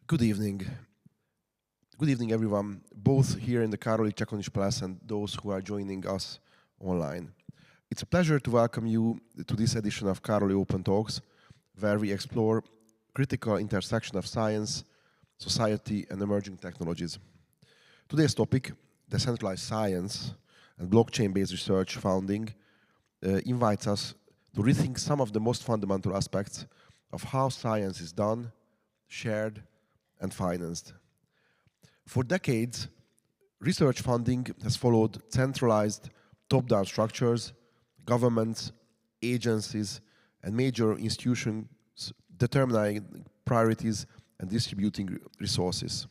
Good evening. Good evening, everyone, both here in the Károli Palace and those who are joining us online. It's a pleasure to welcome you to this edition of Károli Open Talks, where we explore critical intersection of science, society, and emerging technologies. Today's topic, decentralized science and blockchain-based research founding, invites us to rethink some of the most fundamental aspects of how science is done, shared, and financed. For decades, research funding has followed centralized top-down structures, governments, agencies, and major institutions determining priorities and distributing resources.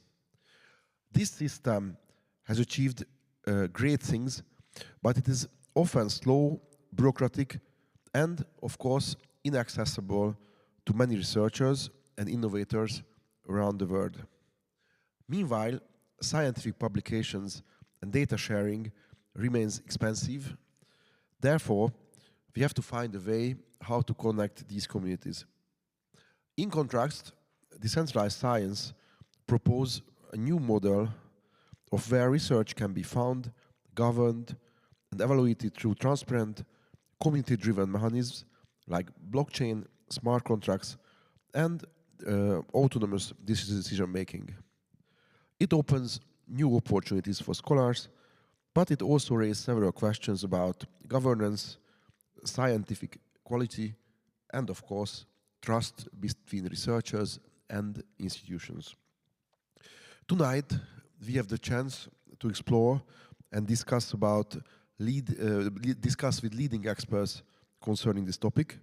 This system has achieved great things, but it is often slow, bureaucratic, and, of course, inaccessible to many researchers and innovators around the world. Meanwhile, scientific publications and data sharing remains expensive. Therefore, we have to find a way how to connect these communities. In contrast, decentralized science proposes a new model of where research can be found, governed, and evaluated through transparent, community-driven mechanisms like blockchain, smart contracts, and autonomous decision-making. It opens new opportunities for scholars, but it also raises several questions about governance, scientific quality, and of course, trust between researchers and institutions. Tonight, we have the chance to explore and discuss discuss with leading experts concerning this topic,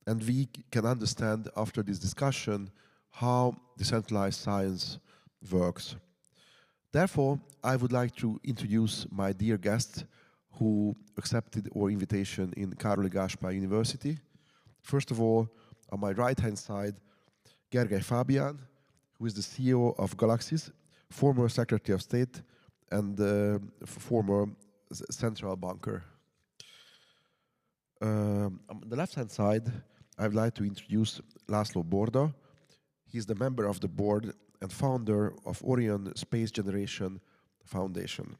and we can understand after this discussion how decentralized science works. Therefore, I would like to introduce my dear guest who accepted our invitation in Károli University. First of all, on my right-hand side, Gergely Fábián, who is the CEO of Galaxis, former Secretary of State and former central banker. On the left-hand side, I would like to introduce László Borda. He is the member of the board and founder of Orion Space Generation Foundation.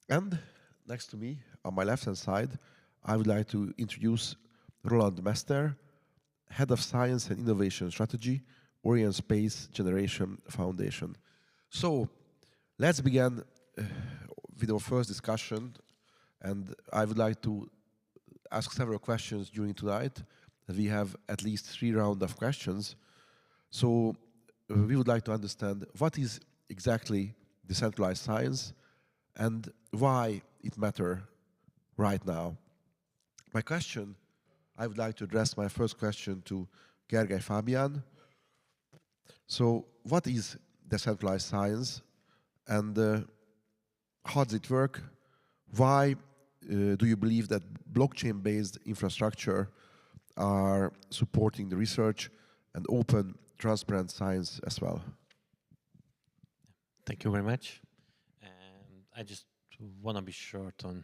And next to me, on my left-hand side, I would like to introduce Roland Mester, Head of Science and Innovation Strategy, Orion Space Generation Foundation. So, let's begin with our first discussion, and I would like to ask several questions during tonight. We have at least 3 rounds of questions. So we would like to understand what is exactly decentralized science and why it matters right now. I would like to address my first question to Gergely Fábián. So what is decentralized science and how does it work? Why do you believe that blockchain-based infrastructure are supporting the research and open, transparent science as well? Thank you very much. And I just want to be short on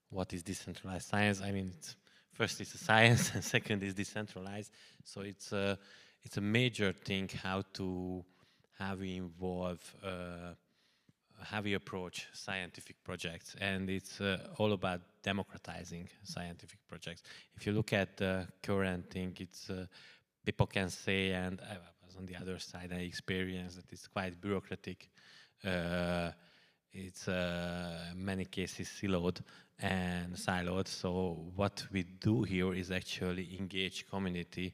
what is decentralized science. I mean, first it's a science, and second is decentralized. So it's a major thing how we involve, how we approach scientific projects, and it's all about democratizing scientific projects. If you look at the current thing, it's people can say, and I was on the other side, I experienced that it's quite bureaucratic. It's many cases siloed. So what we do here is actually engage community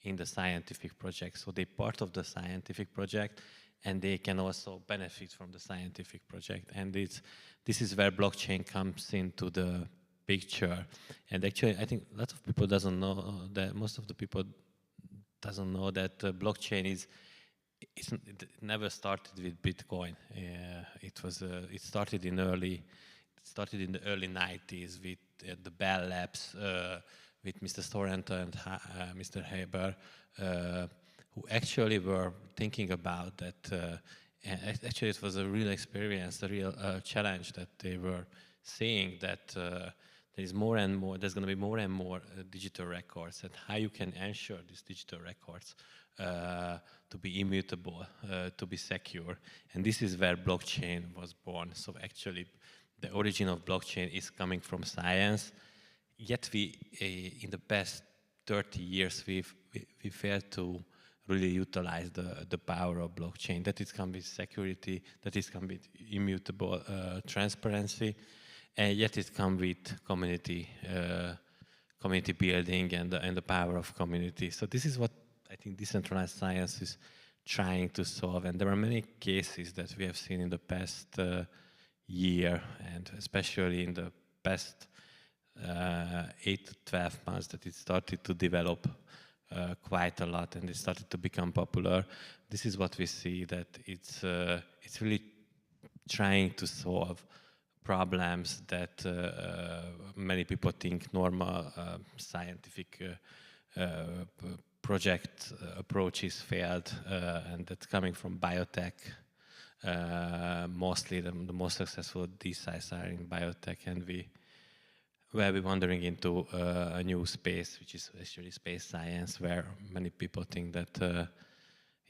in the scientific project. So they're part of the scientific project, and they can also benefit from the scientific project. And this is where blockchain comes into the picture. And actually, I think lots of people doesn't know that, most of the people doesn't know that blockchain it never started with Bitcoin. It started in the early 90s with the Bell Labs, with Mr. Sorrento and Mr. Haber, who actually were thinking about that. Actually, it was a real experience, a real challenge that they were seeing that there's going to be more and more digital records, and how you can ensure these digital records to be immutable, to be secure. And this is where blockchain was born. So actually, the origin of blockchain is coming from science. Yet in the past 30 years, we failed to really utilize the power of blockchain. That it can be security, that it can be immutable transparency, and yet it comes with community building and the power of community. So this is what I think decentralized science is trying to solve. And there are many cases that we have seen in the past year, and especially in the past 8 to 12 months, that it started to develop quite a lot, and it started to become popular. This is what we see, that it's really trying to solve problems that many people think normal scientific project approaches failed, and that's coming from biotech. Mostly the most successful DeScis are in biotech, and we're wandering into a new space, which is actually space science, where many people think that,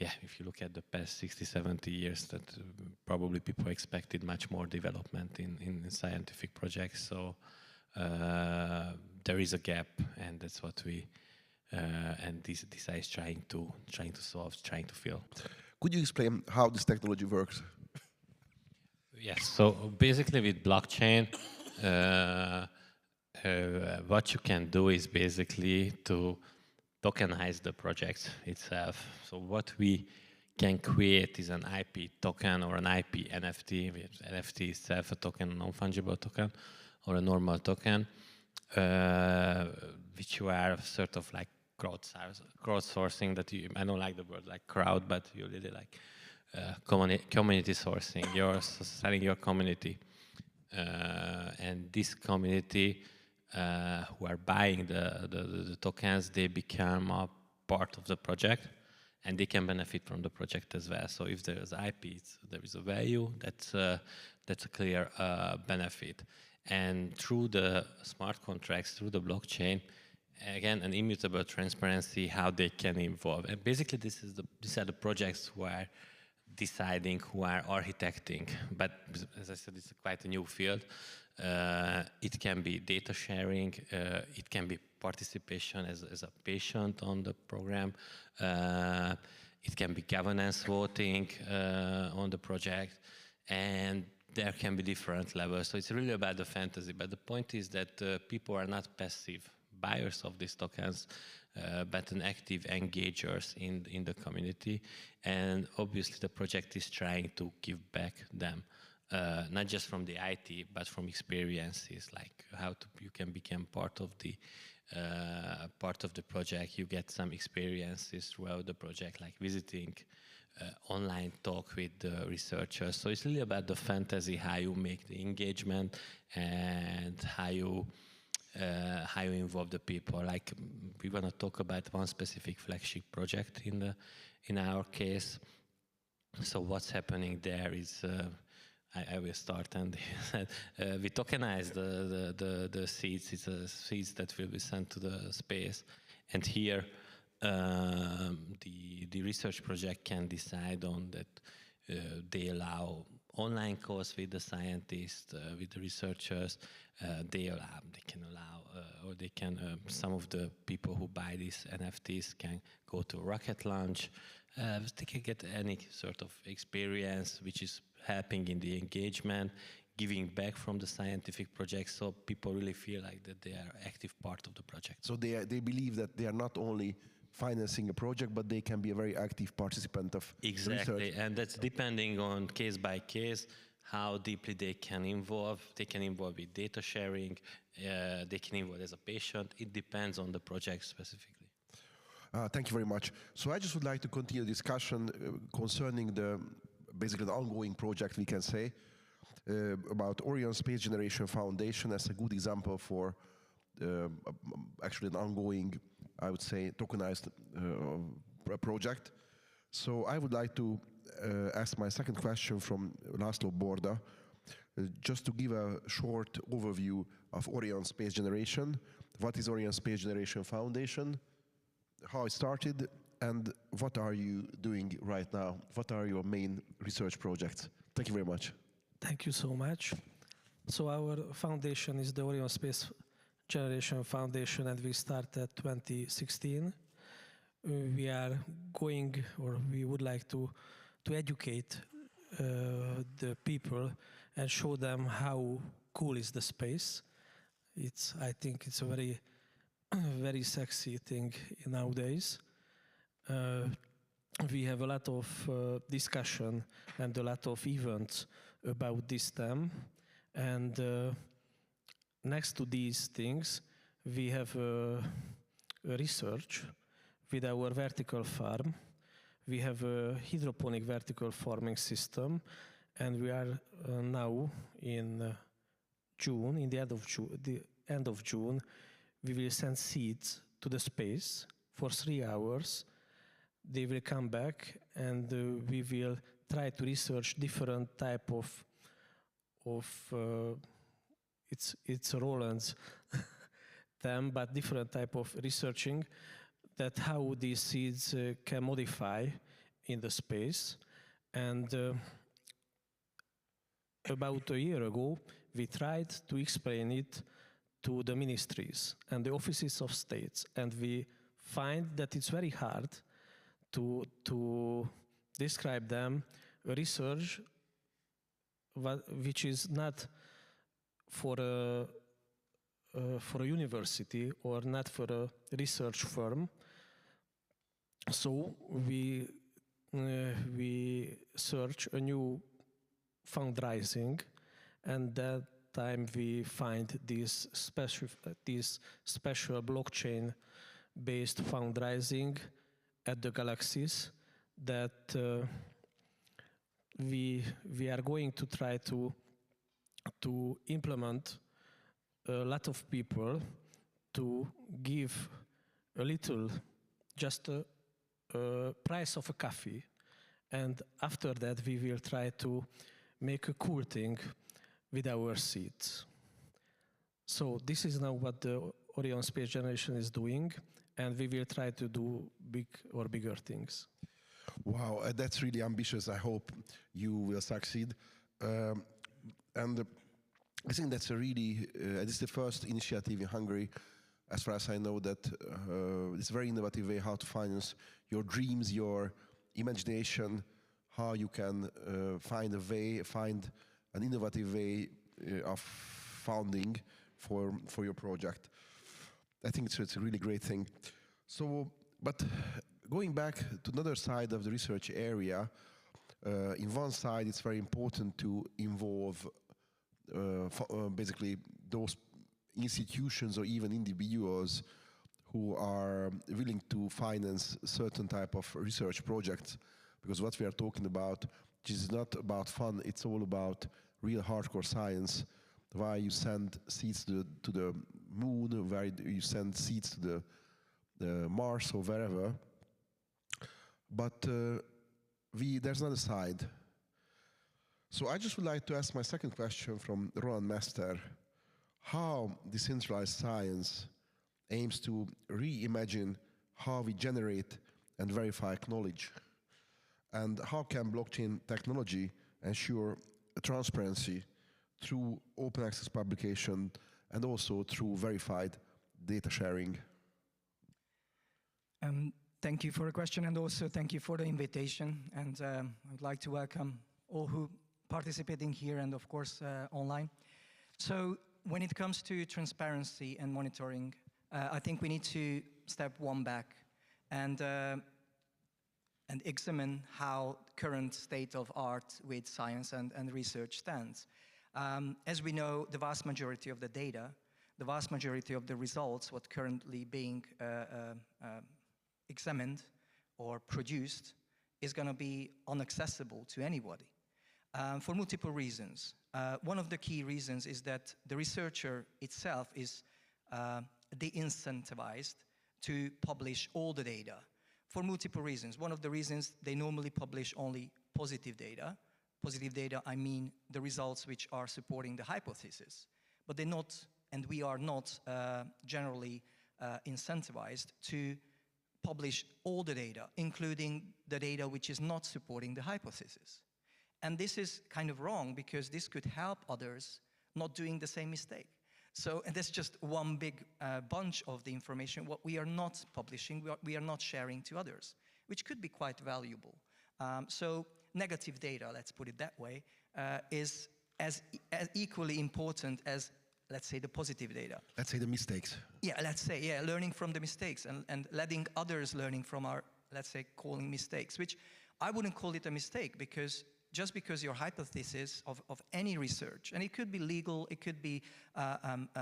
if you look at the past 60, 70 years, that probably people expected much more development in scientific projects. So there is a gap, and that's what and DeSci is trying to solve, trying to fill. Could you explain how this technology works? Yes. So basically, with blockchain, what you can do is basically to tokenize the project itself. So what we can create is an IP token or an IP NFT. NFT itself a token, a non-fungible token, or a normal token, which you are sort of like crowdsourcing. I don't like the word like crowd, but you really like community sourcing. You're selling your community, and this community who are buying the tokens, they become a part of the project, and they can benefit from the project as well. So if there is IP, there is a value. That's a clear benefit. And through the smart contracts, through the blockchain, again, an immutable transparency, how they can evolve. And basically, these are the projects who are deciding, who are architecting. But as I said, it's quite a new field. It can be data sharing. It can be participation as a patient on the program. It can be governance voting on the project. And there can be different levels. So it's really about the fantasy. But the point is that people are not passive buyers of these tokens, but an active engagers in the community. And obviously the project is trying to give back them, not just from the IT, but from experiences, like you can become part of the project. You get some experiences throughout the project, like visiting online talk with the researchers. So it's really about the fantasy, how you make the engagement and how you involve the people. Like we want to talk about one specific flagship project in our case. So what's happening there is I will start, and we tokenize the seeds. It's seeds that will be sent to the space, and here the research project can decide on that. They allow online calls with the scientists, with the researchers. They can allow, or they can. Some of the people who buy these NFTs can go to a rocket launch. They can get any sort of experience, which is helping in the engagement, giving back from the scientific project, so people really feel like that they are active part of the project. So they believe that they are not only financing a project, but they can be a very active participant of exactly research. And that's depending on case by case how deeply they can involve. They can involve with data sharing, they can involve as a patient. It depends on the project specifically. Thank you very much. So I just would like to continue discussion concerning basically the ongoing project, we can say, about Orion Space Generation Foundation as a good example for actually an ongoing, I would say, tokenized project. So I would like to ask my second question from László Borda. just to give a short overview of Orion Space Generation. What is Orion Space Generation Foundation? How it started, and what are you doing right now? What are your main research projects? Thank you very much. Thank you so much. So our foundation is the Orion Space Generation Foundation, and we started 2016. We are going, or we would like to educate the people and show them how cool is the space. I think it's a very, very sexy thing nowadays. We have a lot of discussion and a lot of events about this theme. And next to these things, we have research with our vertical farm. We have a hydroponic vertical farming system, and we are now in June, in the end of June, we will send seeds to the space for 3 hours. They will come back, and we will try to research different type of it's Roland's theme, but different type of researching that how these seeds can modify in the space. And about a year ago, we tried to explain it to the ministries and the offices of states, and we find that it's very hard to describe them a research which is not for a university or not for a research firm. So we search a new fundraising, and that time we find this special blockchain-based fundraising at the Galaxies that we are going to try to implement a lot of people to give a little, just a price of a coffee, and after that we will try to make a cool thing with our seeds. So this is now what the Orion Space Generation is doing, and we will try to do bigger things. Wow, that's really ambitious. I hope you will succeed. And I think that's a really, this is the first initiative in Hungary, as far as I know, that it's a very innovative way how to finance your dreams, your imagination, how you can find an innovative way of funding for your project. I think it's a really great thing. So, but going back to another side of the research area, in one side it's very important to involve basically those institutions or even individuals who are willing to finance certain type of research projects, because what we are talking about is not about fun, it's all about real hardcore science, why you send seeds to the moon, where you send seeds to the Mars or wherever. But there's another side. So I just would like to ask my second question from Roland Mester. How decentralized science aims to reimagine how we generate and verify knowledge? And how can blockchain technology ensure transparency through open access publication and also through verified data sharing? Thank you for the question, and also thank you for the invitation. And I would like to welcome all who participating here and of course online. So when it comes to transparency and monitoring, I think we need to step one back and examine how current state of art with science and research stands. As we know, the vast majority of the data, the vast majority of the results, what currently being examined or produced, is going to be inaccessible to anybody for multiple reasons. One of the key reasons is that the researcher itself is de-incentivized to publish all the data for multiple reasons. One of the reasons, they normally publish only positive data, positive data, I mean the results which are supporting the hypothesis. But they're not, and we are not generally incentivized to publish all the data, including the data which is not supporting the hypothesis. And this is kind of wrong, because this could help others not doing the same mistake. So, and that's just one big bunch of the information, what we are not publishing, we are not sharing to others, which could be quite valuable. So negative data, let's put it that way, is as equally important as, let's say, the positive data. Let's say the mistakes. Yeah, let's say, yeah, learning from the mistakes and letting others learning from our, let's say, calling mistakes, which I wouldn't call it a mistake, because just because your hypothesis of any research, and it could be legal, it could be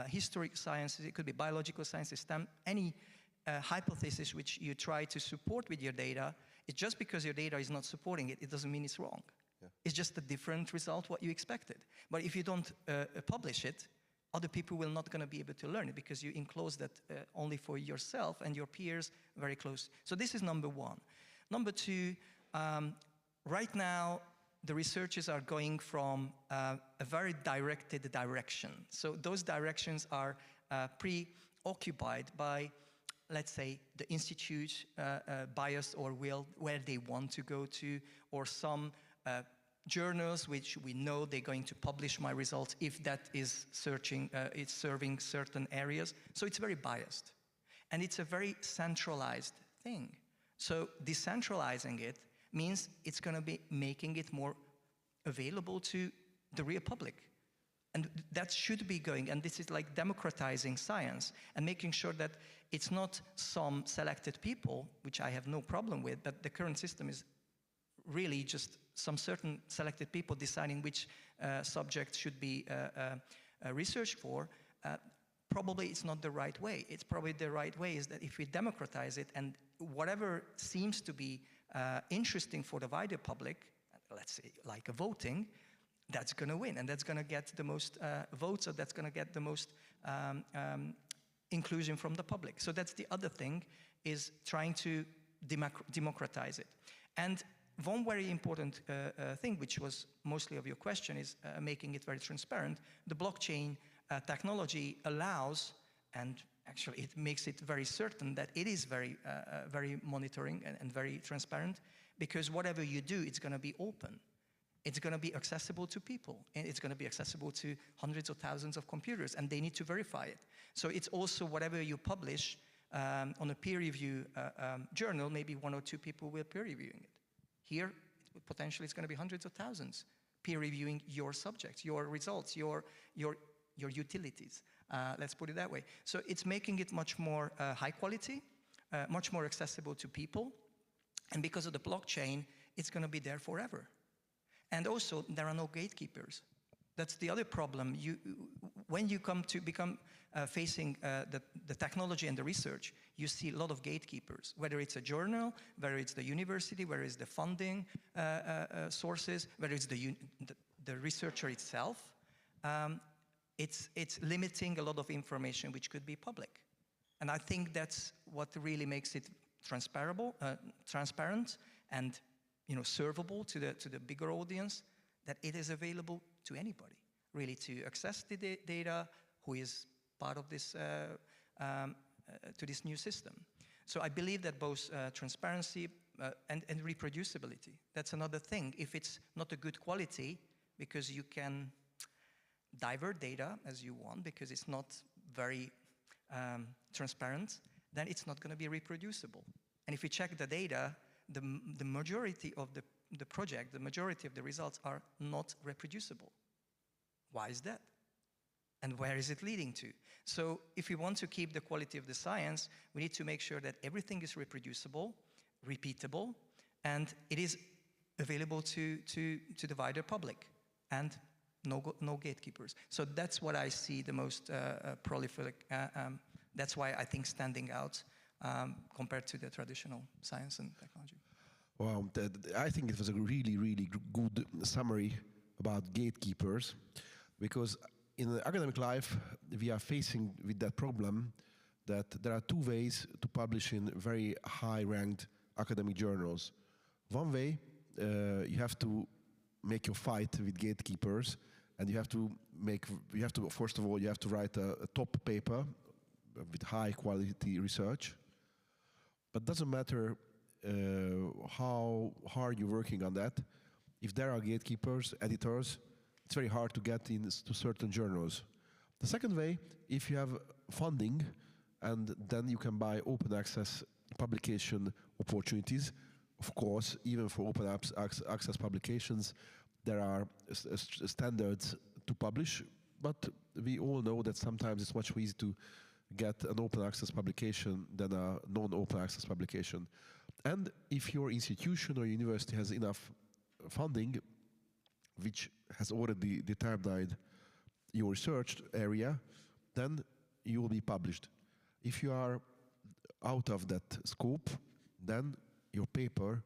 history sciences, it could be biological sciences, STEM, any hypothesis which you try to support with your data, it's just because your data is not supporting it, it doesn't mean it's wrong. Yeah. It's just a different result what you expected. But if you don't publish it, other people will not going to be able to learn it, because you enclose that only for yourself and your peers very close. So this is number one. Number two, right now, the researchers are going from a very directed direction. So those directions are preoccupied by, let's say, the institute bias or will, where they want to go to, or some journals which we know they're going to publish my results if that is it's serving certain areas. So it's very biased. And it's a very centralized thing. So decentralizing it means it's going to be making it more available to the real public. And that should be going, and this is like democratizing science and making sure that it's not some selected people, which I have no problem with, but the current system is really just some certain selected people deciding which subject should be researched for. Probably it's not the right way. It's probably the right way is that if we democratize it, and whatever seems to be interesting for the wider public, let's say like a voting, that's going to win, and that's going to get the most votes, or that's going to get the most inclusion from the public. So that's the other thing, is trying to democratize it. And one very important thing, which was mostly of your question, is making it very transparent. The blockchain technology allows, and actually it makes it very certain that it is very, very monitoring and very transparent, because whatever you do, it's going to be open. It's going to be accessible to people, and it's going to be accessible to hundreds of thousands of computers, and they need to verify it. So it's also whatever you publish on a peer review journal, maybe one or two people will peer reviewing it. Here, potentially it's going to be hundreds of thousands peer reviewing your subjects, your results, your utilities. Let's put it that way. So it's making it much more high quality, much more accessible to people. And because of the blockchain, it's going to be there forever. And also, there are no gatekeepers. That's the other problem. When you come to become facing the technology and the research, you see a lot of gatekeepers, whether it's a journal, whether it's the university, whether it's the funding sources, whether it's the researcher itself. It's limiting a lot of information which could be public. And I think that's what really makes it transparent and servable to the bigger audience, that it is available to anybody, really, to access the data who is part of this, to this new system. So I believe that both transparency and reproducibility, that's another thing. If it's not a good quality, because you can divert data as you want, because it's not very transparent, then it's not going to be reproducible. And if you check the data, the majority of the project, the majority of the results are not reproducible. Why is that? And where is it leading to? So if we want to keep the quality of the science, we need to make sure that everything is reproducible, repeatable, and it is available to the wider public, and no gatekeepers. So that's what I see the most prolific. That's why I think standing out compared to the traditional science and technology. Wow, I think it was a really, really good summary about gatekeepers, because in the academic life, we are facing with that problem that there are two ways to publish in very high-ranked academic journals. One way, you have to make your fight with gatekeepers, and you have to first of all, you have to write a top paper with high quality research. But doesn't matter how hard you're working on that. If there are gatekeepers, editors, it's very hard to get into certain journals. The second way, if you have funding, and then you can buy open access publication opportunities. Of course, even for open access publications, there are standards to publish, but we all know that sometimes it's much easier to get an open access publication than a non-open access publication. And if your institution or university has enough funding, which has already determined your research area, then you will be published. If you are out of that scope, then your paper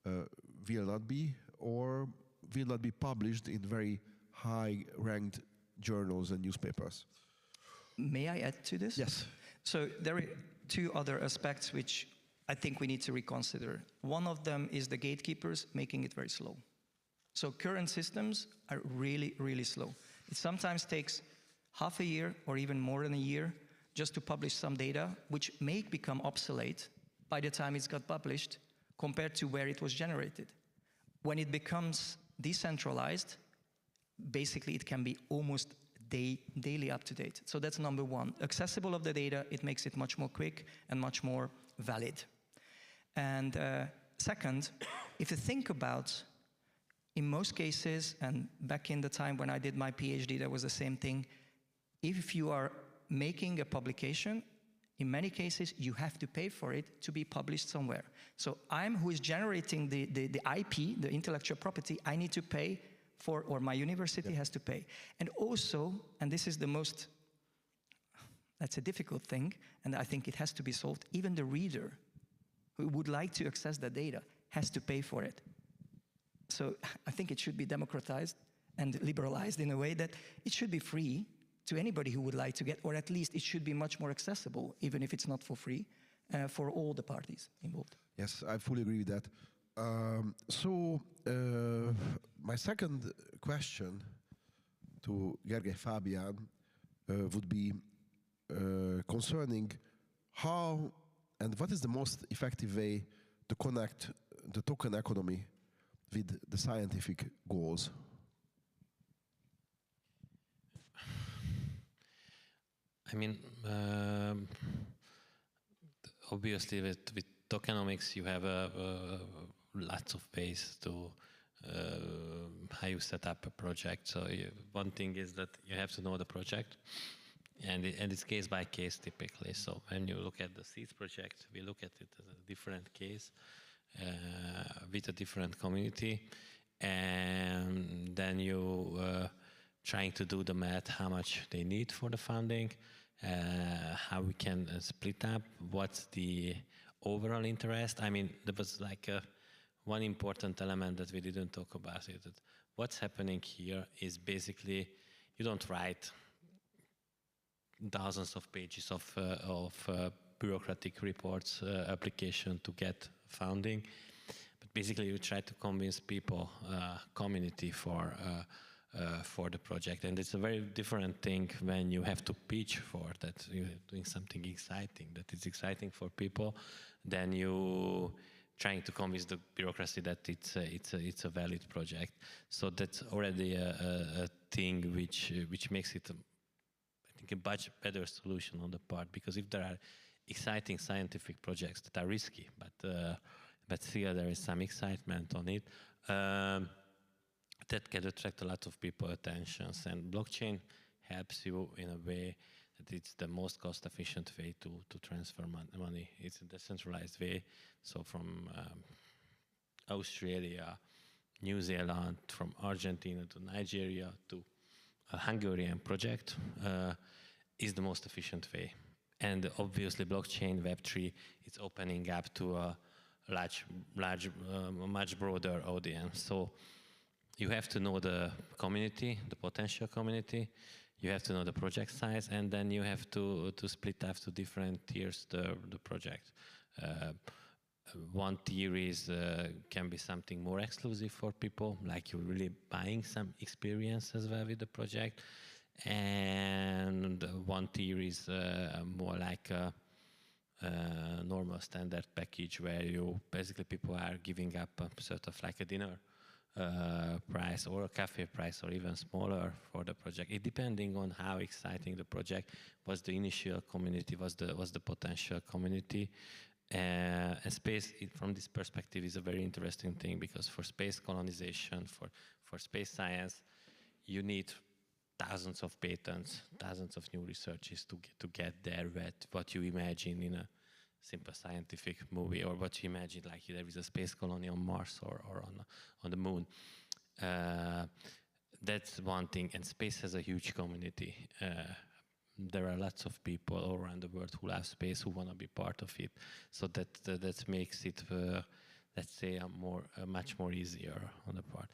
will not be, or will not be published in very high-ranked journals and newspapers. May I add to this? Yes. So there are two other aspects which I think we need to reconsider. One of them is the gatekeepers making it very slow. So current systems are really, really slow. It sometimes takes half a year or even more than a year just to publish some data, which may become obsolete by the time it's got published compared to where it was generated. When it becomes decentralized, basically it can be almost daily up to date. So that's number one. Accessible of the data, it makes it much more quick and much more valid. And second, if you think about, in most cases, and back in the time when I did my PhD, there was the same thing. If you are making a publication, in many cases, you have to pay for it to be published somewhere. So I'm who is generating the IP, the intellectual property, I need to pay for, or my university has to pay. And also, and this is the most, that's a difficult thing, and I think it has to be solved, even the reader who would like to access the data has to pay for it. So I think it should be democratized and liberalized in a way that it should be free to anybody who would like to get, or at least it should be much more accessible, even if it's not for free, for all the parties involved. Yes, I fully agree with that. My second question to Gergely Fábián would be concerning how and what is the most effective way to connect the token economy with the scientific goals? I mean, obviously with tokenomics you have lots of ways to how you set up a project. So one thing is that you have to know the project, and it's case by case typically. So when you look at the SEEDS project, we look at it as a different case with a different community, and then you trying to do the math, how much they need for the funding, how we can split up, what's the overall interest. I mean, there was like one important element that we didn't talk about. Is that what's happening here is basically you don't write thousands of pages of bureaucratic reports, application to get funding, but basically you try to convince people, community for the project. And it's a very different thing when you have to pitch for that you're doing something exciting, that is exciting for people, than you trying to convince the bureaucracy that it's a valid project. So that's already a thing which makes it, I think, a much better solution on the part, because if there are exciting scientific projects that are risky, but still there is some excitement on it, that can attract a lot of people's attentions, and blockchain helps you in a way that it's the most cost-efficient way to transfer money. It's a decentralized way. So from Australia, New Zealand, from Argentina to Nigeria to a Hungarian project is the most efficient way. And obviously blockchain Web3 is opening up to a much broader audience. So you have to know the community, the potential community. You have to know the project size, and then you have to split up to different tiers the project. one theory can be something more exclusive for people, like you're really buying some experience as well with the project. And one theory is more like a normal standard package where you basically people are giving up a sort of like a dinner price or a cafe price or even smaller for the project. It depending on how exciting the project was, the initial community was the potential community. And space, from this perspective, is a very interesting thing, because for space colonization, for space science, you need thousands of patents, thousands of new researches to get there with what you imagine in a simple scientific movie, or what you imagine like there is a space colony on Mars or on the moon. That's one thing, and space has a huge community. There are lots of people all around the world who love space, who want to be part of it. So that makes it, let's say, much more easier on the part.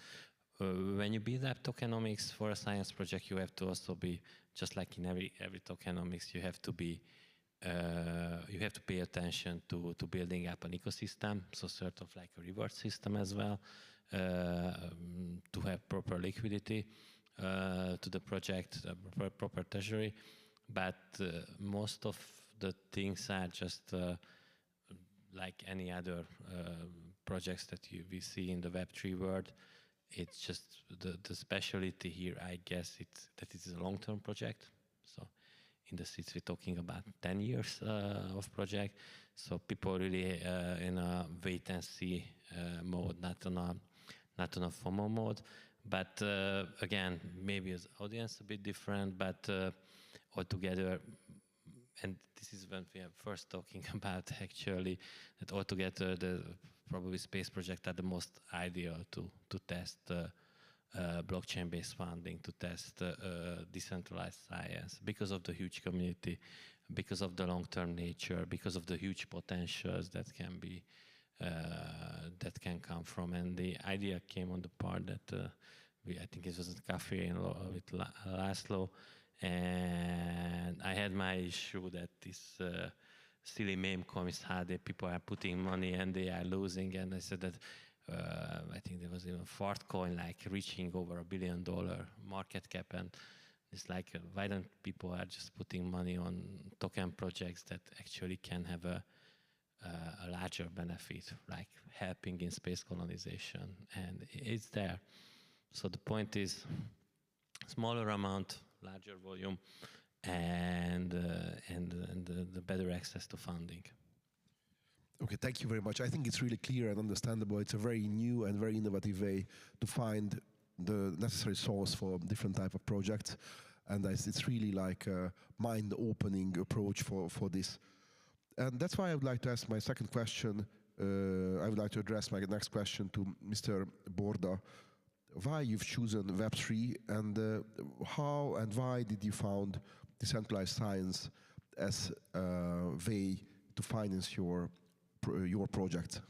When you build up tokenomics for a science project, you have to also be, just like in every tokenomics, you have to pay attention to building up an ecosystem, so sort of like a reward system as well, to have proper liquidity to the project, proper treasury. But most of the things are just like any other projects that we see in the Web3 world. It's just the specialty here, I guess, that it is a long-term project. So in the seats we're talking about 10 years of project. So people really in a wait-and-see mode, not on a FOMO mode. But again, maybe as audience a bit different, but altogether, and this is when we are first talking about actually that altogether the probably space projects are the most ideal to test blockchain-based funding, to test decentralized science, because of the huge community, because of the long-term nature, because of the huge potentials that can be that can come from. And the idea came on the part that I think it was a cafe with Laszlo, and I had my issue that this silly meme comes how the people are putting money and they are losing, and I said that I think there was even fart coin like reaching over $1 billion market cap, and it's like why don't people are just putting money on token projects that actually can have a larger benefit, like helping in space colonization, and it's there. So the point is smaller amount, larger volume, and the better access to funding. Okay, thank you very much. I think it's really clear and understandable. It's a very new and very innovative way to find the necessary source for different type of projects, and it's really like a mind-opening approach for this. And that's why I would like to ask my second question. I would like to address my next question to Mr. Borda. Why you've chosen Web3, and how and why did you found decentralized science as a way to finance your project?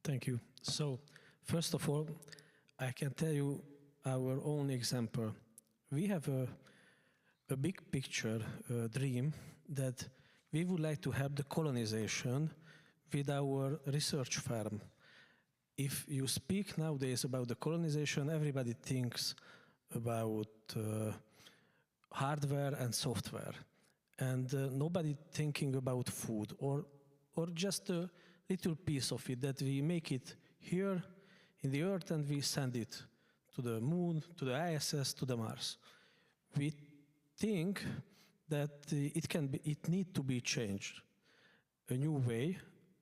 Thank you. So, first of all, I can tell you our own example. We have a big picture dream that we would like to help the colonization with our research firm. If you speak nowadays about the colonization, everybody thinks about hardware and software, and nobody thinking about food, or just a little piece of it, that we make it here in the Earth and we send it to the Moon, to the ISS, to the Mars. We think that it need to be changed a new way,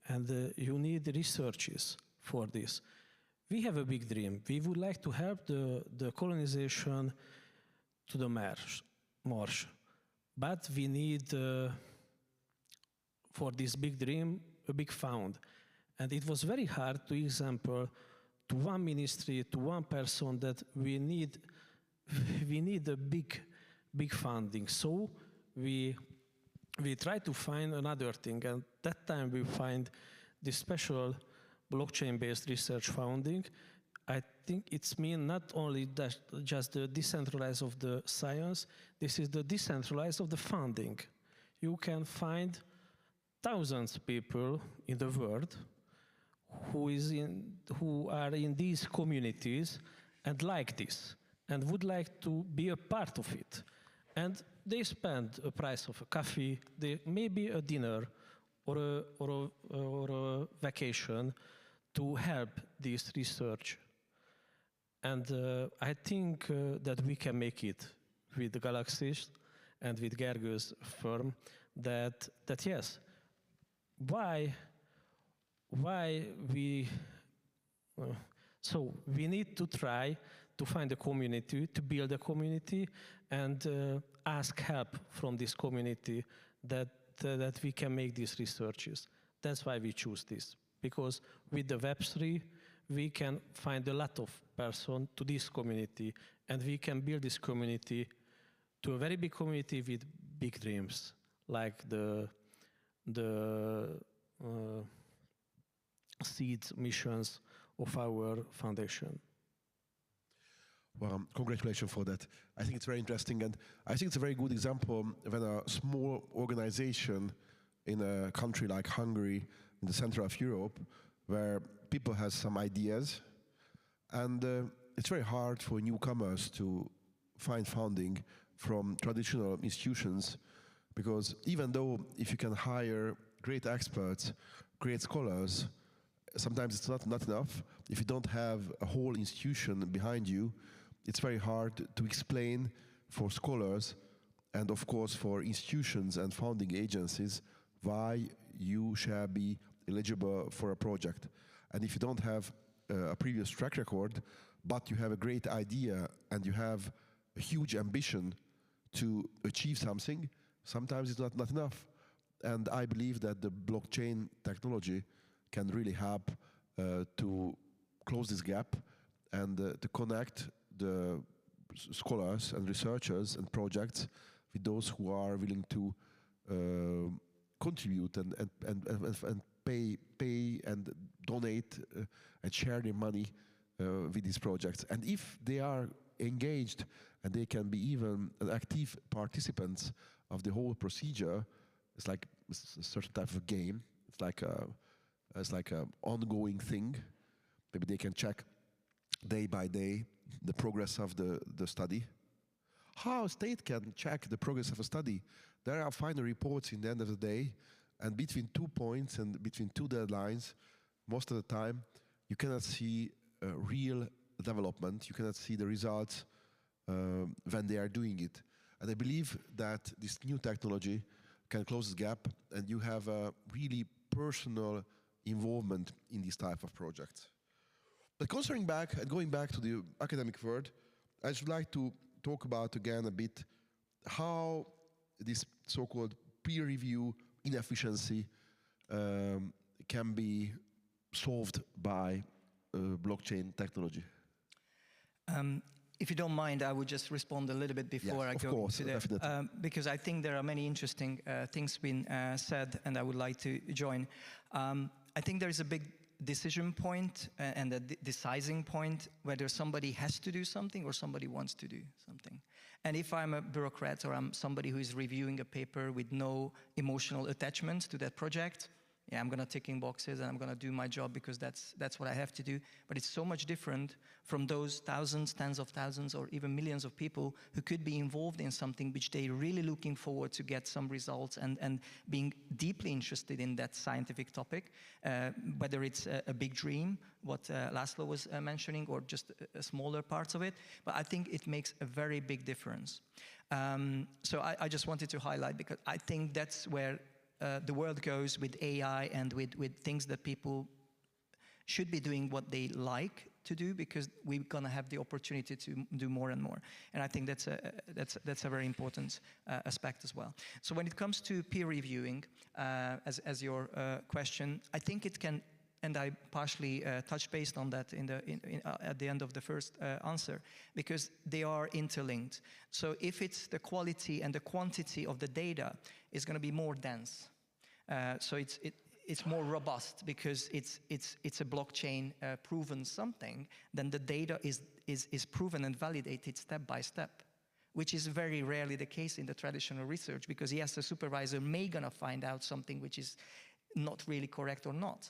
and you need researches for this. We have a big dream. We would like to help the colonization to the Mars, but we need for this big dream a big fund, and it was very hard to example to one ministry, to one person, that we need a big funding. So we try to find another thing, and that time we find this special blockchain-based research funding. I think it's mean not only that just the decentralized of the science, this is the decentralized of the funding. You can find thousands of people in the world who are in these communities and like this and would like to be a part of it. And they spend a price of a coffee, maybe a dinner or a vacation to help this research. And I think that we can make it with the Galaxies and with Gergő's firm that yes, why we so we need to try to find a community, to build a community, and ask help from this community that we can make these researches. That's why we choose this, because with the Web3 we can find a lot of person to this community, and we can build this community to a very big community with big dreams, like the seeds missions of our foundation. Well, congratulations for that. I think it's very interesting, and I think it's a very good example when a small organization in a country like Hungary, in the center of Europe, where people have some ideas, and it's very hard for newcomers to find funding from traditional institutions, because even though if you can hire great experts, great scholars, sometimes it's not enough. If you don't have a whole institution behind you, it's very hard to explain for scholars and of course for institutions and funding agencies why you shall be eligible for a project. And if you don't have a previous track record, but you have a great idea and you have a huge ambition to achieve something, sometimes it's not enough. And I believe that the blockchain technology can really help to close this gap and to connect the scholars and researchers and projects with those who are willing to contribute and pay and donate and share their money with these projects. And if they are engaged and they can be even active participants of the whole procedure, it's like a certain type of game. It's like a ongoing thing. Maybe they can check day by day the progress of the study. How a state can check the progress of a study? There are final reports in the end of the day, and between 2 points and between 2 deadlines, most of the time, you cannot see real development. You cannot see the results when they are doing it. And I believe that this new technology can close this gap, and you have a really personal involvement in this type of projects. But concerning back and going back to the academic world, I should like to talk about again a bit how this so-called peer review inefficiency can be solved by blockchain technology. If you don't mind, I would just respond a little bit before I go to that, because I think there are many interesting things being said, and I would like to join. I think there is a big decision point and a deciding point whether somebody has to do something or somebody wants to do something. And if I'm a bureaucrat or I'm somebody who is reviewing a paper with no emotional attachment to that project, yeah, I'm going to tick in boxes and I'm going to do my job because that's what I have to do. But it's so much different from those thousands, tens of thousands, or even millions of people who could be involved in something which they're really looking forward to get some results and being deeply interested in that scientific topic, whether it's a big dream, what Laszlo was mentioning, or just smaller parts of it. But I think it makes a very big difference. So I just wanted to highlight, because I think that's where the world goes with AI and with things that people should be doing what they like to do, because we're going to have the opportunity to do more and more. And I think that's a very important aspect as well. So when it comes to peer reviewing, as your question, I think it can, and I partially touched base on that at the end of the first answer, because they are interlinked. So if it's the quality and the quantity of the data is going to be more dense, so it's more robust because it's a blockchain proven something, then the data is proven and validated step by step, which is very rarely the case in the traditional research, because yes, the supervisor may gonna find out something which is not really correct or not.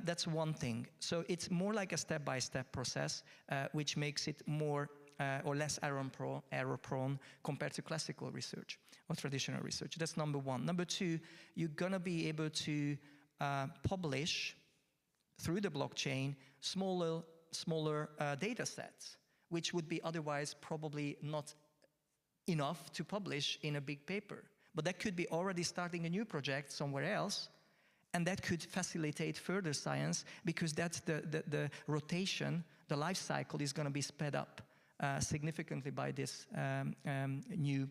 That's one thing. So it's more like a step-by-step process, which makes it more or less error-prone compared to classical research or traditional research. That's number one. Number two, you're going to be able to publish through the blockchain smaller data sets, which would be otherwise probably not enough to publish in a big paper. But that could be already starting a new project somewhere else, and that could facilitate further science, because that's the rotation, the life cycle is going to be sped up significantly by this new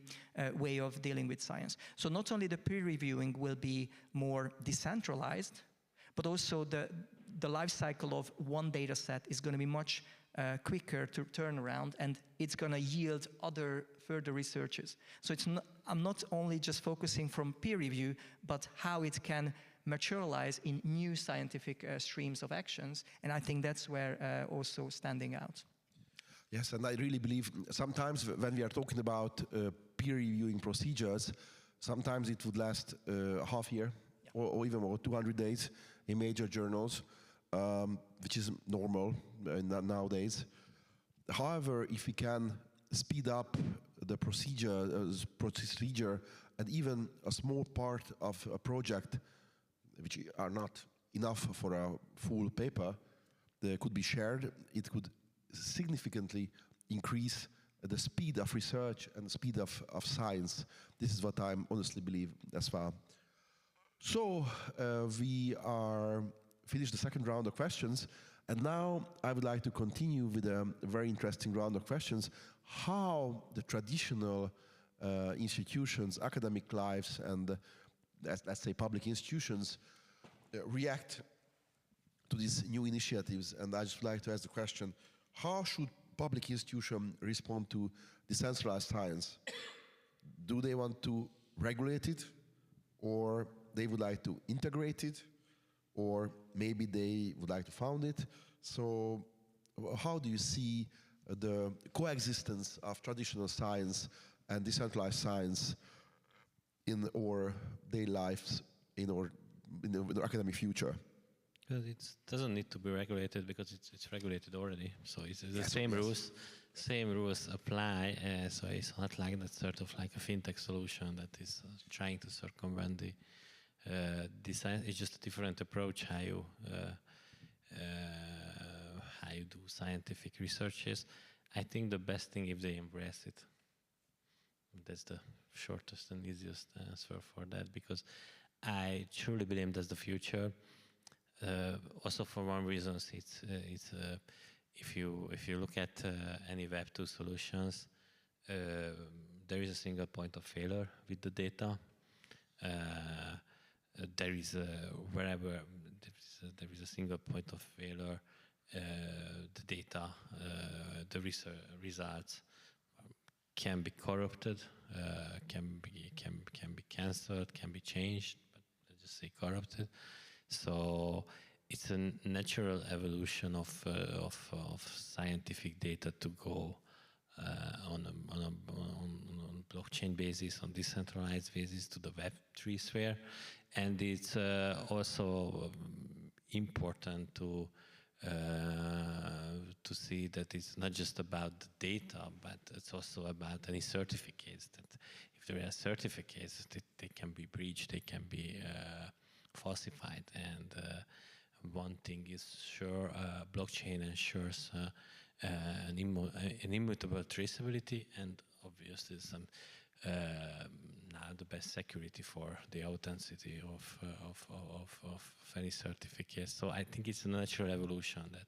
way of dealing with science. So not only the peer reviewing will be more decentralized, but also the life cycle of one data set is going to be much quicker to turn around, and it's going to yield other further researches. So I'm not only just focusing from peer review, but how it can materialize in new scientific streams of actions, and I think that's where also standing out. Yes, and I really believe sometimes when we are talking about peer reviewing procedures, sometimes it would last half year, or even more, 200 days in major journals, which is normal nowadays. However, if we can speed up the procedure and even a small part of a project, which are not enough for a full paper, they could be shared, it could significantly increase the speed of research and the speed of science. This is what I honestly believe as well. So we are finished the second round of questions, and now I would like to continue with a very interesting round of questions: how the traditional institutions, academic lives, and let's say public institutions react to these new initiatives. And I just would like to ask the question: how should public institutions respond to decentralized science? Do they want to regulate it, or they would like to integrate it, or maybe they would like to found it? So how do you see the coexistence of traditional science and decentralized science in our daily lives, in our academic future? Because it doesn't need to be regulated, because it's regulated already. So it's the same rules. Same rules apply. So it's not like that sort of like a fintech solution that is trying to circumvent the design. It's just a different approach how you do scientific researches. I think the best thing if they embrace it. That's the shortest and easiest answer for that, because I truly believe that's the future. Also, for one reason, it's if you look at any Web 2 solutions, there is a single point of failure with the data. There is wherever there is a single point of failure, the data, the results can be corrupted, can be cancelled, can be changed, but let's just say corrupted. So it's a natural evolution of scientific data to go on blockchain basis, on decentralized basis, to the Web3 sphere, and it's also important to see that it's not just about the data, but it's also about any certificates. That if there are certificates, they can be breached, they can be falsified, and one thing is sure, blockchain ensures an immutable traceability, and obviously some now the best security for the authenticity of any certificate. So I think it's a natural evolution that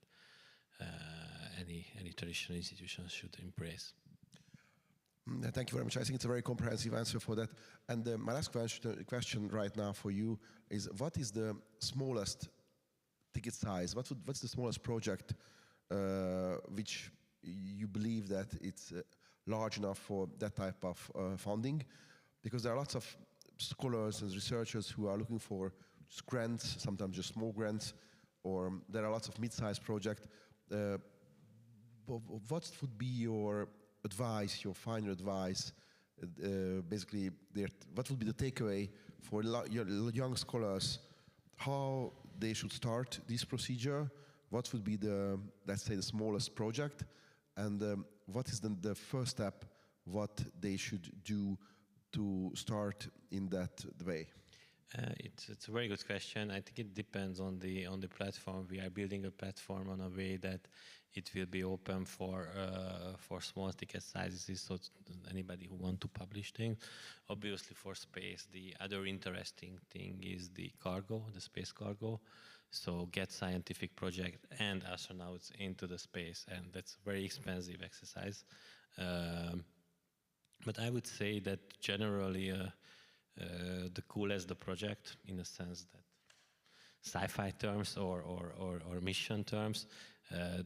any traditional institution should embrace. Thank you very much. I think it's a very comprehensive answer for that. And my last question right now for you is: what is the smallest ticket size? What's the smallest project which you believe that it's large enough for that type of funding? Because there are lots of scholars and researchers who are looking for grants, sometimes just small grants, or there are lots of mid-sized projects. What would be your advice, your final advice, basically, what would be the takeaway for young scholars how they should start this procedure, what would be the, let's say, the smallest project, and what is the first step, what they should do to start in that way? It's a very good question. I think it depends on the platform. We are building a platform on a way that it will be open for small ticket sizes, so anybody who want to publish things. Obviously, for space, the other interesting thing is the cargo, the space cargo. So get scientific project and astronauts into the space, and that's a very expensive exercise. But I would say that generally. The coolest the project, in the sense that sci-fi terms or mission terms,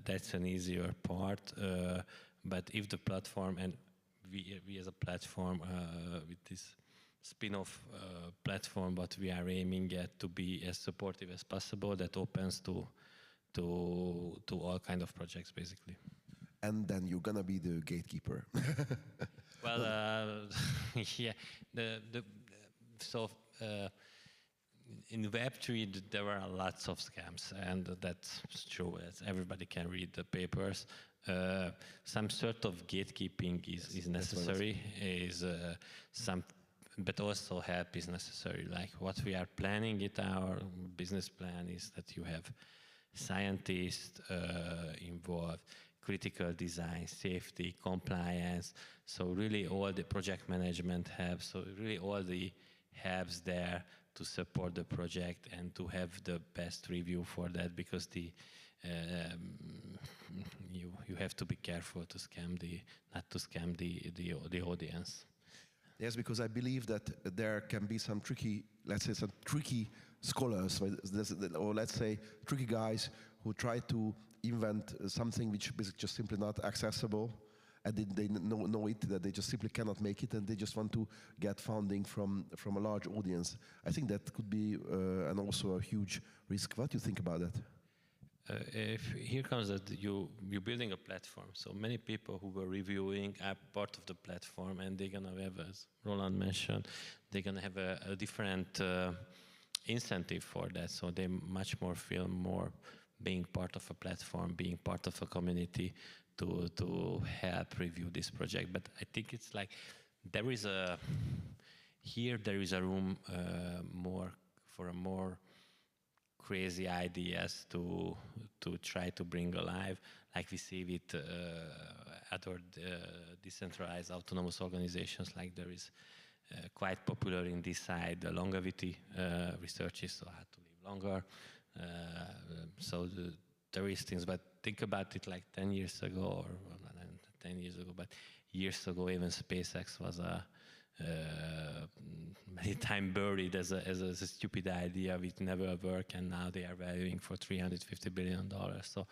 that's an easier part. But if the platform, and we as a platform with this spin-off platform, but we are aiming at to be as supportive as possible, that opens to all kind of projects, basically. And then you're gonna be the gatekeeper. Well, yeah, so in Web3 there are lots of scams, and that's true. Everybody can read the papers. Some sort of gatekeeping is necessary. But also help is necessary. Like what we are planning in our business plan is that you have scientists involved, critical design, safety, compliance. So really all the project management helps. So really all the helps there to support the project and to have the best review for that, because you have to be careful to not to scam the audience. Yes, because I believe that there can be some tricky, let's say, some tricky scholars, or let's say tricky guys who try to invent something which is just simply not accessible, and they know it, that they just simply cannot make it, and they just want to get funding from a large audience. I think that could be and also a huge risk. What do you think about that? Here comes that you're building a platform, so many people who were reviewing are part of the platform, and they're gonna have, as Roland mentioned, they're gonna have a different incentive for that, so they much more feel more being part of a platform, being part of a community to help review this project. But I think it's like there is a room for a more crazy ideas to try to bring alive, like we see with other decentralized autonomous organizations. Like there is quite popular in this side the longevity researches, so how to live longer. There is things, but think about it like 10 years ago, or not 10 years ago, but years ago, even SpaceX was many times buried as a stupid idea which never worked, and now they are valuing for $350 billion. So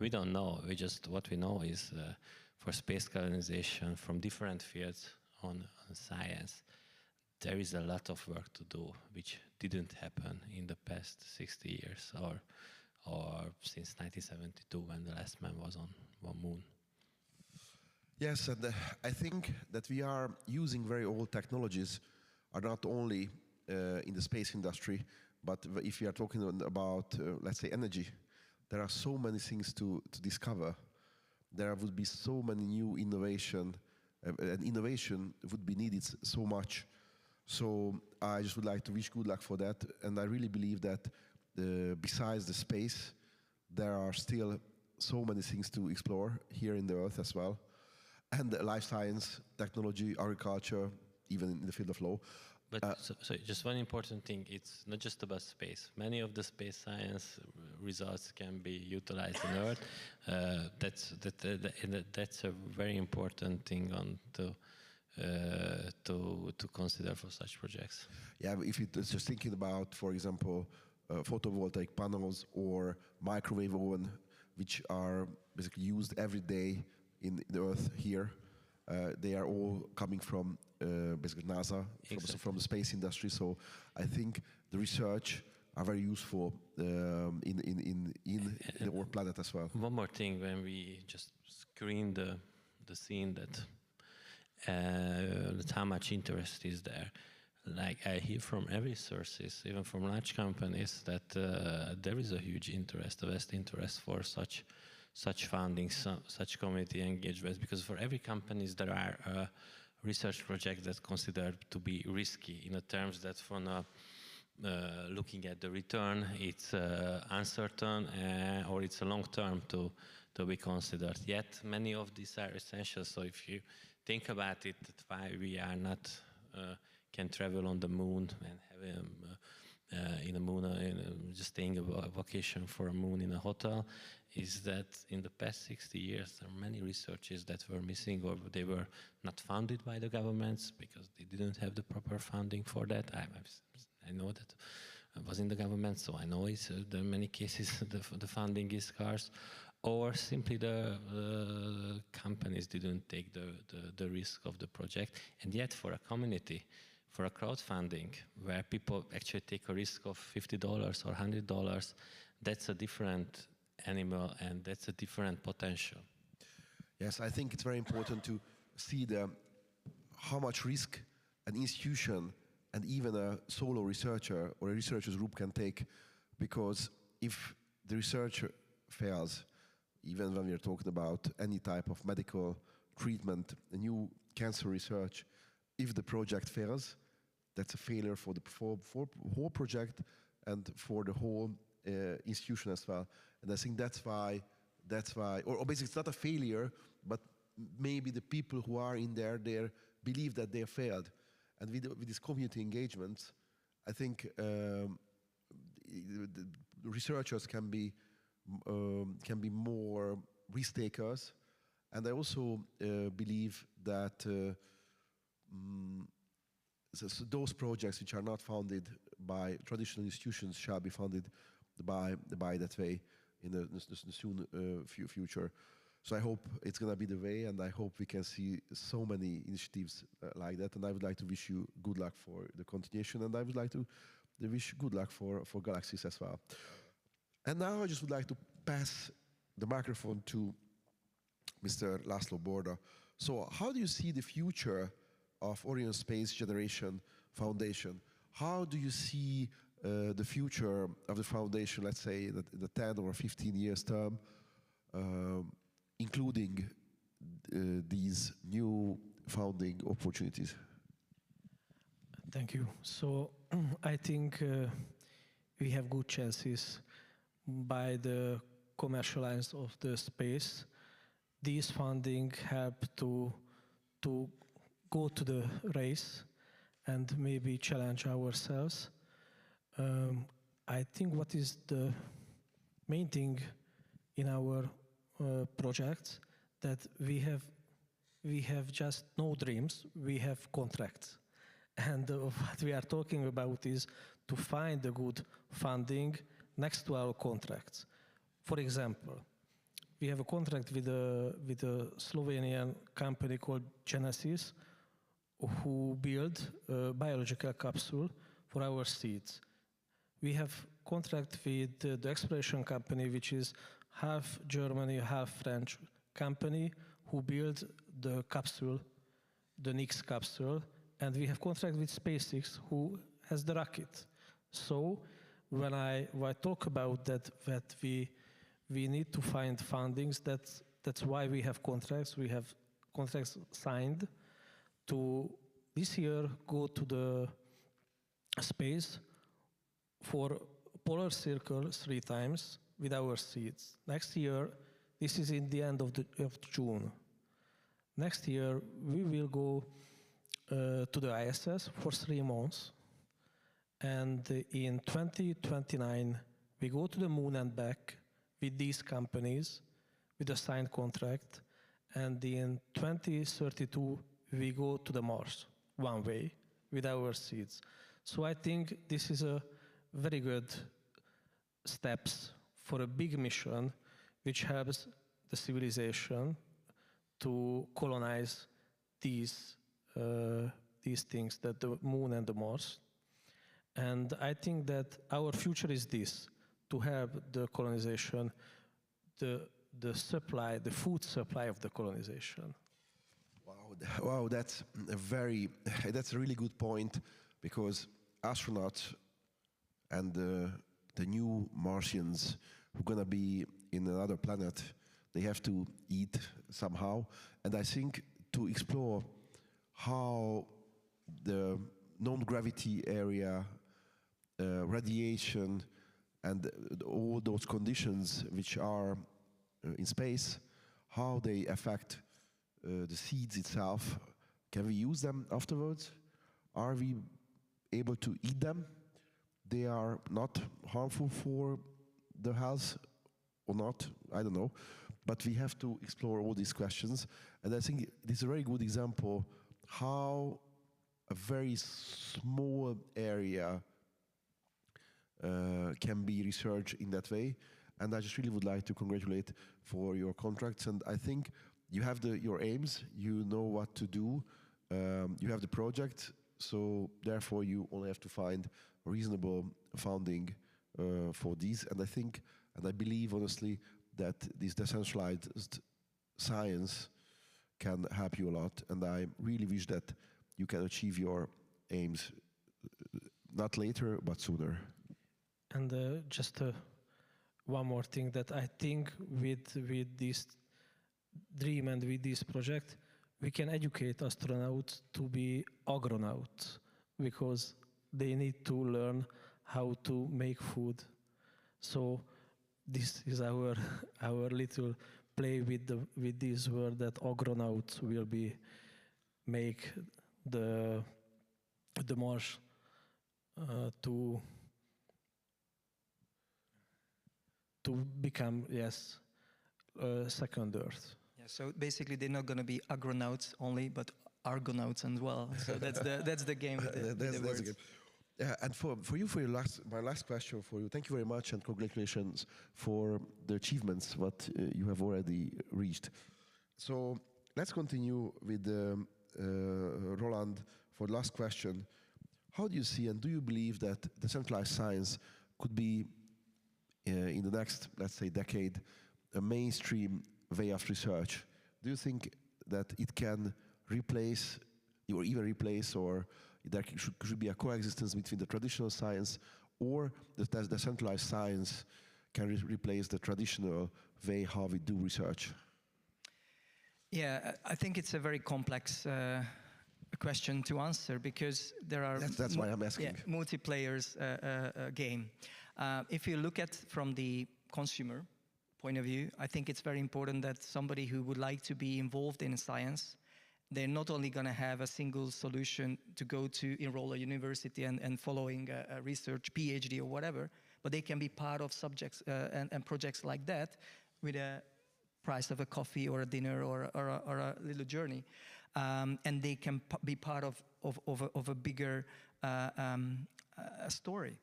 we don't know. What we know is for space colonization from different fields on science, there is a lot of work to do, which didn't happen in the past 60 years or since 1972, when the last man was on moon. Yes, and I think that we are using very old technologies, are not only in the space industry, but if we are talking about, let's say, energy, there are so many things to discover. There would be so many new innovation, and innovation would be needed so much. So I just would like to wish good luck for that, and I really believe that besides the space, there are still so many things to explore here in the Earth as well. And life science, technology, agriculture, even in the field of law. But so just one important thing, it's not just about space. Many of the space science results can be utilized on Earth. That's a very important thing to consider for such projects. Yeah, if it's just thinking about, for example, photovoltaic panels or microwave oven, which are basically used every day in the Earth here. They are all coming from basically NASA, from the space industry. So I think the research are very useful in our planet as well. One more thing, when we just screen the scene, that how much interest is there. like I hear from every sources, even from large companies, that there is a huge interest, a vast interest for such funding, such community engagement, because for every companies there are research projects that considered to be risky in the terms that from looking at the return, it's uncertain or it's a long term to be considered. Yet many of these are essential. So if you think about it, that's why we are not can travel on the moon and have in a moon, just staying a vacation for a moon in a hotel, is that in the past 60 years there are many researches that were missing, or they were not funded by the governments because they didn't have the proper funding for that. I know that I was in the government, so I know it's in many cases the funding is scarce, or simply the companies didn't take the risk of the project. And yet for a community, for a crowdfunding, where people actually take a risk of $50 or $100, that's a different animal and that's a different potential. Yes, I think it's very important to see how much risk an institution and even a solo researcher or a researchers group can take, because if the researcher fails, even when we're talking about any type of medical treatment, a new cancer research, if the project fails, that's a failure for the whole project and for the whole institution as well. And I think that's why, or basically it's not a failure, but maybe the people who are in there believe that they failed. And with these community engagements, I think the researchers can be more risk takers. And I also believe that so those projects which are not funded by traditional institutions shall be funded by that way in the soon future. So I hope it's going to be the way, and I hope we can see so many initiatives like that. And I would like to wish you good luck for the continuation, and I would like to wish good luck for Galaxies as well. And now I just would like to pass the microphone to Mr. László Borda. So how do you see the future of Orion Space Generation Foundation? How do you see the future of the foundation, let's say, the 10 or 15 years term, including these new founding opportunities? Thank you. So I think we have good chances by the commercialize of the space. These funding help to go to the race and maybe challenge ourselves. I think what is the main thing in our projects, that we have just no dreams, we have contracts. And what we are talking about is to find the good funding next to our contracts. For example, we have a contract with a Slovenian company called Genesis, who build a biological capsule for our seeds. We have contract with the exploration company, which is half Germany, half French company, who build the capsule, the Nix capsule, and we have contract with SpaceX, who has the rocket. So when I talk about that we need to find fundings, that's why we have contracts. We have contracts signed to this year go to the space for polar circle 3 times with our seeds. Next year, this is in the end of June. Next year, we will go to the ISS for 3 months. And in 2029, we go to the moon and back with these companies, with a signed contract. And in 2032, we go to the Mars, one way, with our seeds. So I think this is a very good steps for a big mission, which helps the civilization to colonize these things, that the moon and the Mars. And I think that our future is this, to have the colonization, the supply, the food supply of the colonization. Wow, that's a really good point. because astronauts and the new Martians who are going to be in another planet, they have to eat somehow. And I think to explore how the non-gravity area, radiation, and all those conditions which are in space, how they affect the seeds itself. Can we use them afterwards? Are we able to eat them? They are not harmful for the health or not, I don't know. But we have to explore all these questions. And I think this is a very good example how a very small area can be researched in that way. And I just really would like to congratulate for your contracts. And I think you have your aims, you know what to do, you have the project, so therefore you only have to find reasonable funding for these. And I think, and I believe honestly, that this decentralized science can help you a lot. And I really wish that you can achieve your aims, not later, but sooner. And just one more thing, that I think with this dream and with this project, we can educate astronauts to be agronauts, because they need to learn how to make food. So this is our little play with this word, that agronauts will be make the Mars to become, yes, second Earth. Yeah, so basically they're not going to be agronauts only, but argonauts as well. So that's the game. That's the game. Yeah, and for you, my last question for you. Thank you very much, and congratulations for the achievements what you have already reached. So let's continue with Roland for the last question. How do you see, and do you believe that decentralized science could be in the next, let's say, decade, a mainstream way of research? Do you think that it can replace, or even replace, or there should be a coexistence between the traditional science, or the decentralized science can replace the traditional way how we do research? Yeah, I think it's a very complex question to answer, because there are that's why I'm asking. Yeah, multiplayers game. If you look at from the consumer point of view, I think it's very important that somebody who would like to be involved in science, they're not only going to have a single solution to go to enroll a university and following a research PhD or whatever, but they can be part of subjects and projects like that with a price of a coffee or a dinner or a little journey, and they can be part of a bigger story.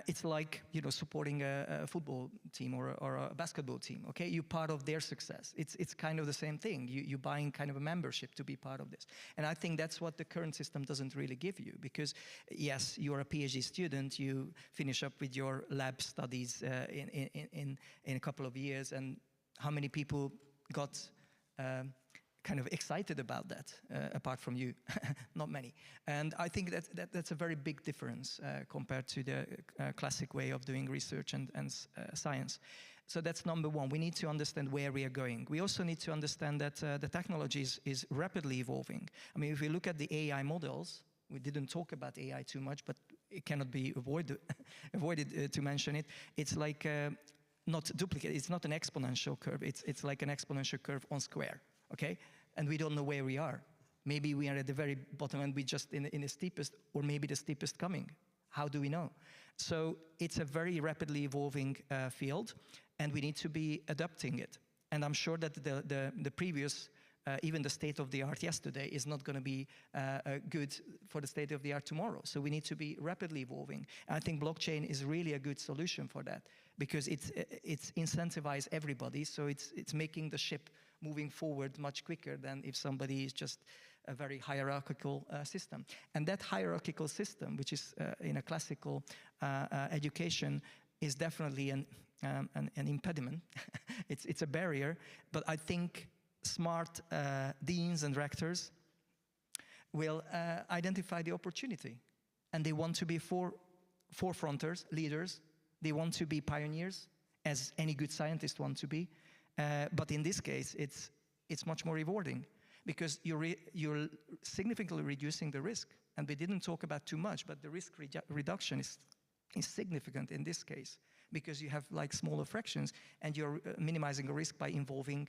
It's like, you know, supporting a football team or a basketball team. Okay, you're part of their success. It's kind of the same thing. You're buying kind of a membership to be part of this. And I think that's what the current system doesn't really give you, because yes, you're a PhD student, you finish up with your lab studies in a couple of years, and how many people got kind of excited about that, apart from you? Not many. And I think that's a very big difference compared to the classic way of doing research and science. So that's number one. We need to understand where we are going. We also need to understand that the technology is rapidly evolving. I mean, if we look at the AI models, we didn't talk about AI too much, but it cannot be avoided to mention it. It's like not duplicate. It's not an exponential curve. It's like an exponential curve on square. Okay, and we don't know where we are. Maybe we are at the very bottom and we just in the steepest, or maybe the steepest coming. How do we know? So it's a very rapidly evolving field, and we need to be adapting it. And I'm sure that the previous, even the state of the art yesterday, is not going to be good for the state of the art tomorrow. So we need to be rapidly evolving. And I think blockchain is really a good solution for that, because it's incentivized everybody. So it's making the ship moving forward much quicker than if somebody is just a very hierarchical system. And that hierarchical system, which is in a classical education, is definitely an impediment. It's a barrier. But I think smart deans and rectors will identify the opportunity and they want to be forefronters, leaders. They want to be pioneers, as any good scientist wants to be. But in this case, it's much more rewarding, because you're significantly reducing the risk. And we didn't talk about too much, but the risk reduction is significant in this case, because you have like smaller fractions, and you're minimizing the risk by involving,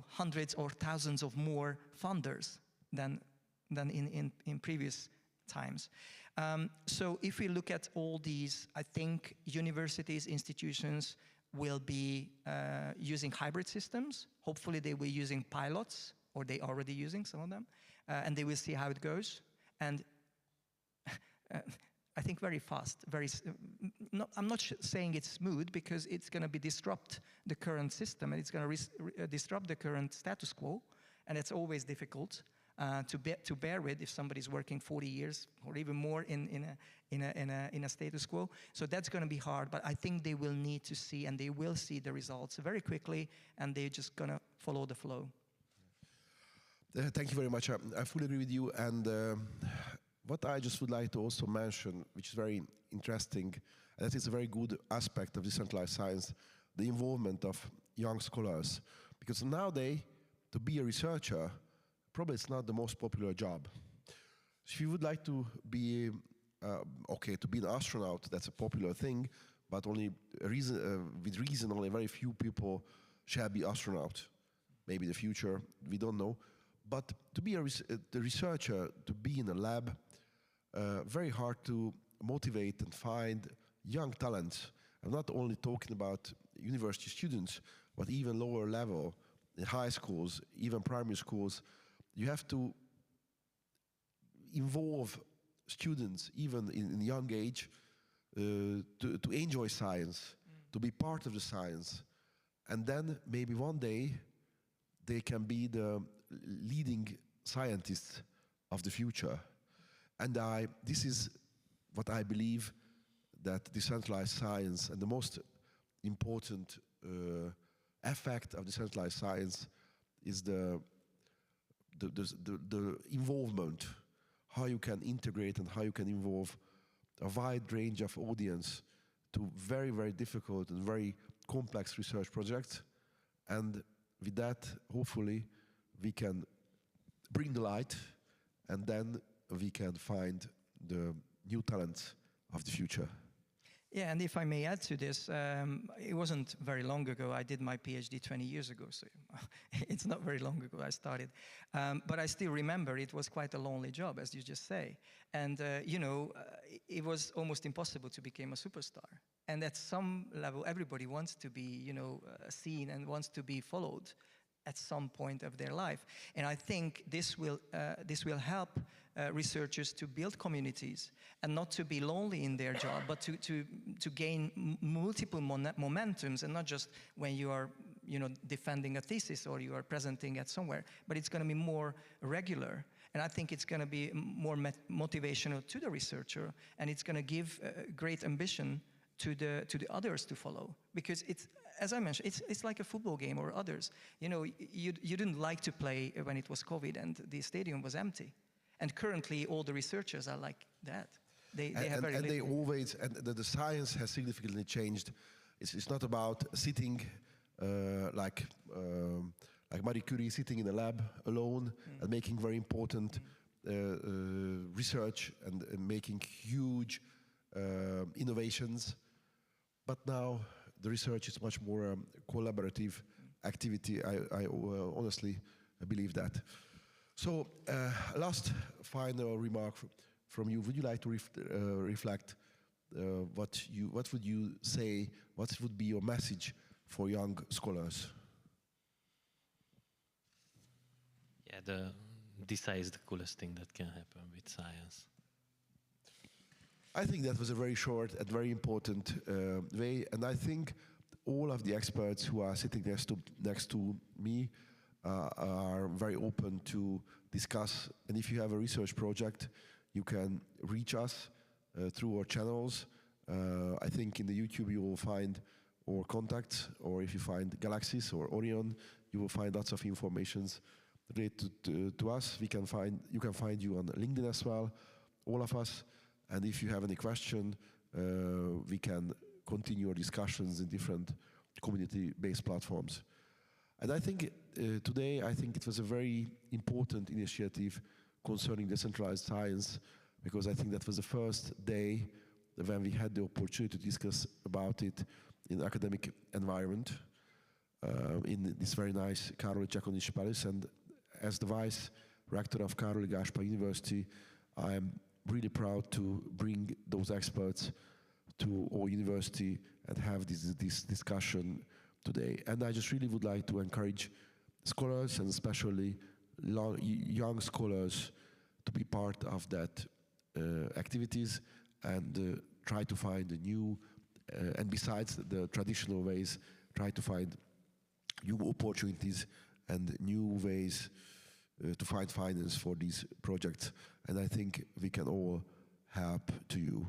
hundreds or thousands of more funders than in previous times. So if we look at all these, I think universities, institutions will be using hybrid systems. Hopefully they will be using pilots, or they already using some of them, and they will see how it goes. And I think very fast, I'm not saying it's smooth, because it's going to be disrupt the current system, and it's going to disrupt the current status quo, and it's always difficult to bear with if somebody's working 40 years or even more in a status quo. So that's going to be hard, but I think they will need to see, and they will see the results very quickly, and they're just going to follow the flow. Thank you very much. I fully agree with you. And what I just would like to also mention, which is very interesting, and that is a very good aspect of decentralized science, the involvement of young scholars. Because nowadays, to be a researcher, probably it's not the most popular job. If you would like to be, to be an astronaut, that's a popular thing, but only with reason, only very few people shall be astronauts. Maybe in the future, we don't know. But to be the researcher, to be in a lab, very hard to motivate and find young talents. I'm not only talking about university students, but even lower level, in high schools, even primary schools. You have to involve students, even in young age, to enjoy science, to be part of the science. And then maybe one day they can be the leading scientists of the future. And this is what I believe, that decentralized science, and the most important effect of decentralized science is the involvement, how you can integrate and how you can involve a wide range of audience to very, very difficult and very complex research projects. And with that, hopefully, we can bring the light, and then we can find the new talents of the future. Yeah, and if I may add to this, it wasn't very long ago. I did my PhD 20 years ago, so it's not very long ago I started. But I still remember it was quite a lonely job, as you just say. And, it was almost impossible to become a superstar. And at some level, everybody wants to be, seen and wants to be followed at some point of their life. And I think this will help researchers to build communities and not to be lonely in their job, but to gain multiple momentums, and not just when you are defending a thesis or you are presenting at somewhere, but it's going to be more regular. And I think it's going to be more motivational to the researcher, and it's going to give great ambition to the others to follow, because it's, as I mentioned, it's like a football game or others. You didn't like to play when it was COVID and the stadium was empty, and currently all the researchers are like that. They have very little. They always, and the science has significantly changed. It's not about sitting like Marie Curie sitting in a lab alone and making very important research and making huge innovations. But now the research is much more collaborative activity. I honestly believe that. So, last final remark from you. Would you like to reflect what would you say? What would be your message for young scholars? Yeah, the DeSci is the coolest thing that can happen with science. I think that was a very short and very important way, and I think all of the experts who are sitting next to me are very open to discuss. And if you have a research project, you can reach us through our channels. I think in the YouTube you will find our contacts, or if you find Galaxies or Orion, you will find lots of informations related to us. You can find you on LinkedIn as well, all of us. And if you have any question, we can continue our discussions in different community-based platforms. And I think today, I think it was a very important initiative concerning decentralized science, because I think that was the first day when we had the opportunity to discuss about it in academic environment in this very nice Károli Palace. And as the vice rector of Károli Gáspár University, I am really proud to bring those experts to our university and have this discussion today. And I just really would like to encourage scholars, and especially young scholars, to be part of that activities and try to find a new, and besides the traditional ways, try to find new opportunities and new ways to find finance for these projects. And I think we can all help to you.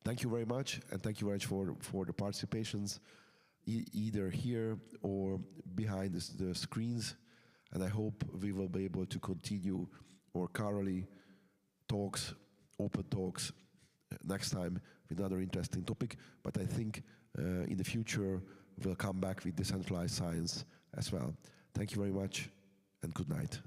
Thank you very much, and thank you very much for the participations, either here or behind the screens. And I hope we will be able to continue our Károli talks, open talks, next time with another interesting topic. But I think in the future we'll come back with decentralized science as well. Thank you very much, and good night.